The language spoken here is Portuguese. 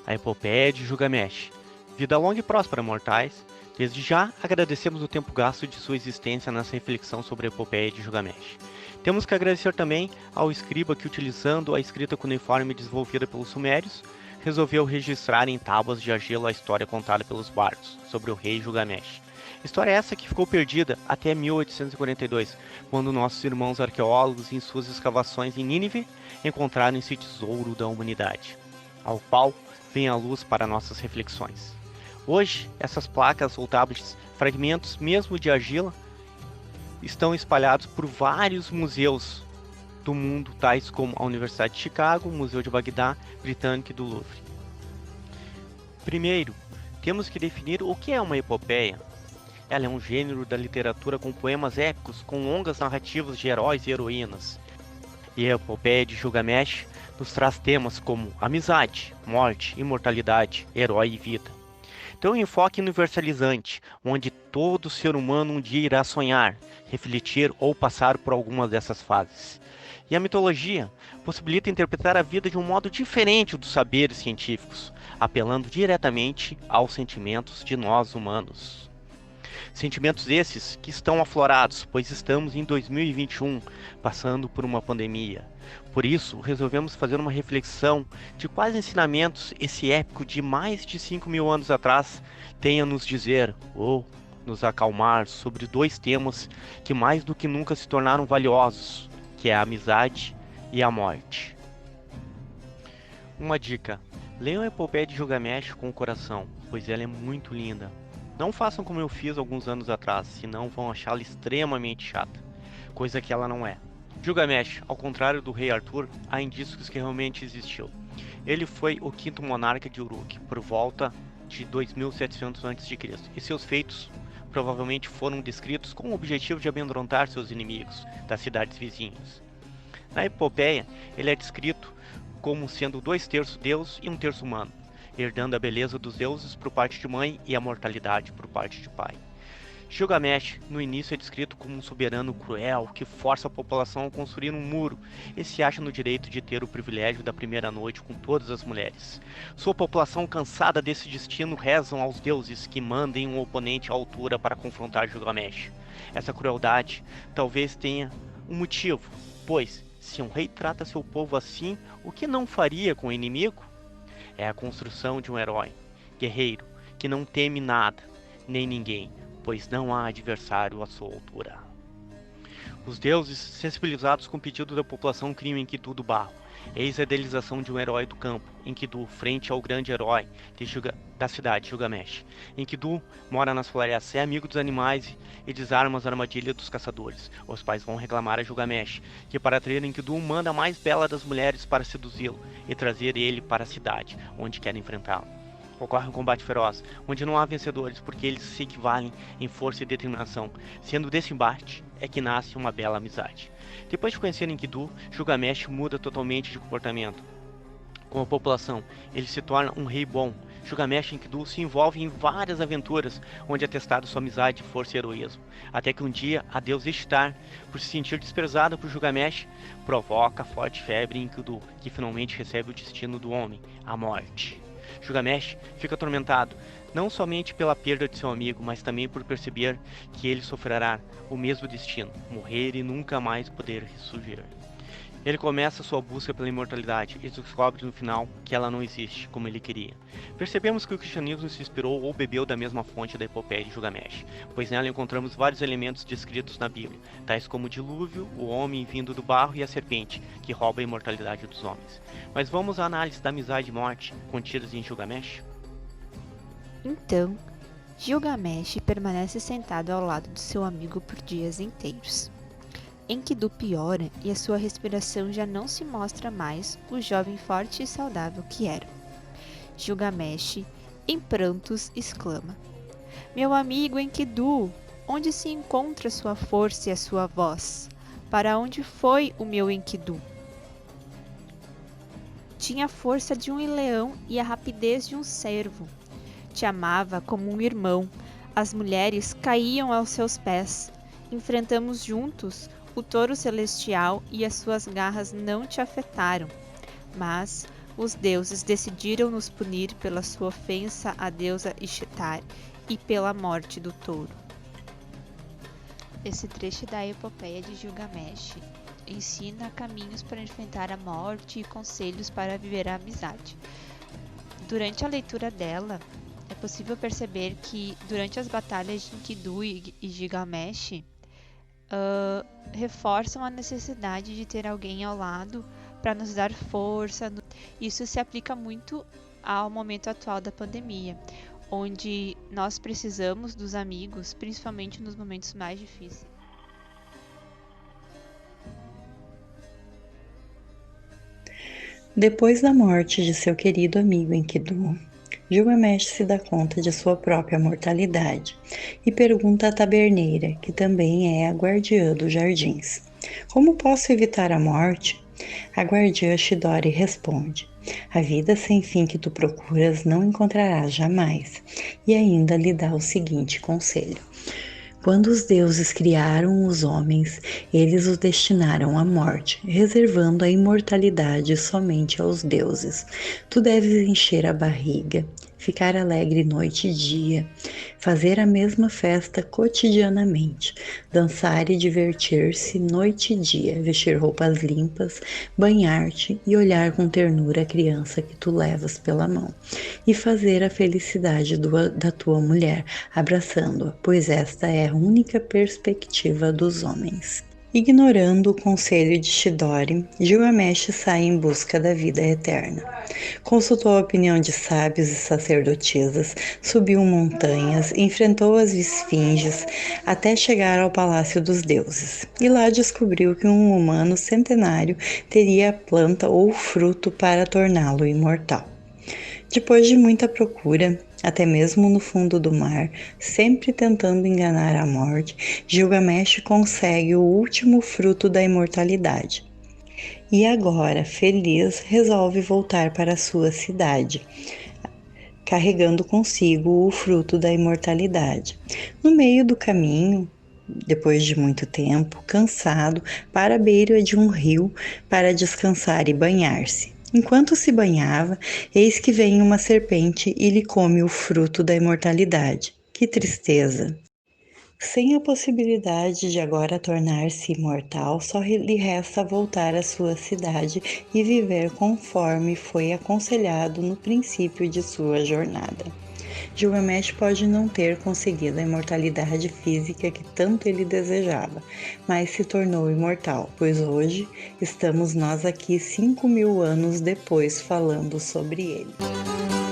a epopeia de Gilgamesh. Vida longa e próspera, mortais. Desde já, agradecemos o tempo gasto de sua existência nessa reflexão sobre a epopeia de Gilgamesh. Temos que agradecer também ao escriba que, utilizando a escrita cuneiforme desenvolvida pelos sumérios, resolveu registrar em tábuas de argila a história contada pelos bardos sobre o rei Gilgamesh. História essa que ficou perdida até 1842, quando nossos irmãos arqueólogos, em suas escavações em Nínive, encontraram esse tesouro da humanidade, ao qual vem a luz para nossas reflexões. Hoje, essas placas ou tablets, fragmentos mesmo de argila, estão espalhados por vários museus do mundo, tais como a Universidade de Chicago, o Museu de Bagdá, Britânico e do Louvre. Primeiro, temos que definir o que é uma epopeia. Ela é um gênero da literatura com poemas épicos, com longas narrativas de heróis e heroínas. E a epopeia de Gilgamesh nos traz temas como amizade, morte, imortalidade, herói e vida. Então, um enfoque universalizante, onde todo ser humano um dia irá sonhar, refletir ou passar por alguma dessas fases. E a mitologia possibilita interpretar a vida de um modo diferente dos saberes científicos, apelando diretamente aos sentimentos de nós humanos. Sentimentos esses que estão aflorados, pois estamos em 2021, passando por uma pandemia. Por isso, resolvemos fazer uma reflexão de quais ensinamentos esse épico de mais de 5.000 anos atrás tem a nos dizer, ou nos acalmar sobre dois temas que mais do que nunca se tornaram valiosos, que é a amizade e a morte. Uma dica: leiam a epopeia de Gilgamesh com o coração, pois ela é muito linda. Não façam como eu fiz alguns anos atrás, senão vão achá-la extremamente chata, coisa que ela não é. Gilgamesh, ao contrário do rei Arthur, há indícios que realmente existiu. Ele foi o quinto monarca de Uruk, por volta de 2700 a.C., e seus feitos provavelmente foram descritos com o objetivo de amedrontar seus inimigos das cidades vizinhas. Na epopeia, ele é descrito como sendo 2/3 Deus e 1/3 humano, herdando a beleza dos deuses por parte de mãe e a mortalidade por parte de pai. Gilgamesh, no início, é descrito como um soberano cruel que força a população a construir um muro e se acha no direito de ter o privilégio da primeira noite com todas as mulheres. Sua população, cansada desse destino, rezam aos deuses que mandem um oponente à altura para confrontar Gilgamesh. Essa crueldade talvez tenha um motivo, pois, se um rei trata seu povo assim, o que não faria com o inimigo? É a construção de um herói, guerreiro, que não teme nada, nem ninguém, pois não há adversário à sua altura. Os deuses, sensibilizados com o pedido da população, criam Enkidu do barro. Eis a idealização de um herói do campo, Enkidu, frente ao grande herói da cidade, Gilgamesh. Enkidu mora nas florestas, é amigo dos animais e desarma as armadilhas dos caçadores. Os pais vão reclamar a Gilgamesh, que para atrair Enkidu manda a mais bela das mulheres para seduzi-lo e trazer ele para a cidade, onde quer enfrentá-lo. Ocorre um combate feroz, onde não há vencedores, porque eles se equivalem em força e determinação. Sendo desse embate é que nasce uma bela amizade. Depois de conhecer Enkidu, Gilgamesh muda totalmente de comportamento. Com a população, ele se torna um rei bom. Gilgamesh e Enkidu se envolvem em várias aventuras, onde é testado sua amizade, força e heroísmo. Até que um dia, a deusa Ishtar, por se sentir desprezada por Gilgamesh, provoca forte febre em Enkidu, que finalmente recebe o destino do homem, a morte. Gilgamesh fica atormentado, não somente pela perda de seu amigo, mas também por perceber que ele sofrerá o mesmo destino, morrer e nunca mais poder ressurgir. Ele começa sua busca pela imortalidade e descobre no final que ela não existe como ele queria. Percebemos que o cristianismo se inspirou ou bebeu da mesma fonte da epopeia de Gilgamesh, pois nela encontramos vários elementos descritos na Bíblia, tais como o dilúvio, o homem vindo do barro e a serpente, que rouba a imortalidade dos homens. Mas vamos à análise da amizade e morte contidas em Gilgamesh? Então, Gilgamesh permanece sentado ao lado de seu amigo por dias inteiros. Enkidu piora e a sua respiração já não se mostra mais o jovem forte e saudável que era. Gilgamesh, em prantos, exclama: "Meu amigo Enkidu, onde se encontra sua força e a sua voz? Para onde foi o meu Enkidu?" Tinha a força de um leão e a rapidez de um cervo. Te amava como um irmão. As mulheres caíam aos seus pés. Enfrentamos juntos o touro celestial e as suas garras não te afetaram. Mas, os deuses decidiram nos punir pela sua ofensa à deusa Ishtar e pela morte do touro. Esse trecho da epopeia de Gilgamesh ensina caminhos para enfrentar a morte e conselhos para viver a amizade. Durante a leitura dela, é possível perceber que durante as batalhas de Enkidu e Gilgamesh, reforçam a necessidade de ter alguém ao lado para nos dar força. Isso se aplica muito ao momento atual da pandemia, onde nós precisamos dos amigos, principalmente nos momentos mais difíceis. Depois da morte de seu querido amigo Enkidu, Gilgamesh se dá conta de sua própria mortalidade e pergunta à taberneira, que também é a guardiã dos jardins: como posso evitar a morte? A guardiã Shidori responde: a vida sem fim que tu procuras não encontrarás jamais, e ainda lhe dá o seguinte conselho: quando os deuses criaram os homens, eles os destinaram à morte, reservando a imortalidade somente aos deuses. Tu deves encher a barriga, ficar alegre noite e dia, fazer a mesma festa cotidianamente, dançar e divertir-se noite e dia, vestir roupas limpas, banhar-te e olhar com ternura a criança que tu levas pela mão, e fazer a felicidade da tua mulher, abraçando-a, pois esta é a única perspectiva dos homens. Ignorando o conselho de Shidori, Gilgamesh sai em busca da vida eterna. Consultou a opinião de sábios e sacerdotisas, subiu montanhas, enfrentou as esfinges, até chegar ao palácio dos deuses. E lá descobriu que um humano centenário teria a planta ou fruto para torná-lo imortal. Depois de muita procura, até mesmo no fundo do mar, sempre tentando enganar a morte, Gilgamesh consegue o último fruto da imortalidade. E agora, feliz, resolve voltar para sua cidade, carregando consigo o fruto da imortalidade. No meio do caminho, depois de muito tempo, cansado, para a beira de um rio para descansar e banhar-se. Enquanto se banhava, eis que vem uma serpente e lhe come o fruto da imortalidade. Que tristeza! Sem a possibilidade de agora tornar-se imortal, só lhe resta voltar à sua cidade e viver conforme foi aconselhado no princípio de sua jornada. Gilgamesh pode não ter conseguido a imortalidade física que tanto ele desejava, mas se tornou imortal, pois hoje estamos nós aqui 5.000 anos depois falando sobre ele.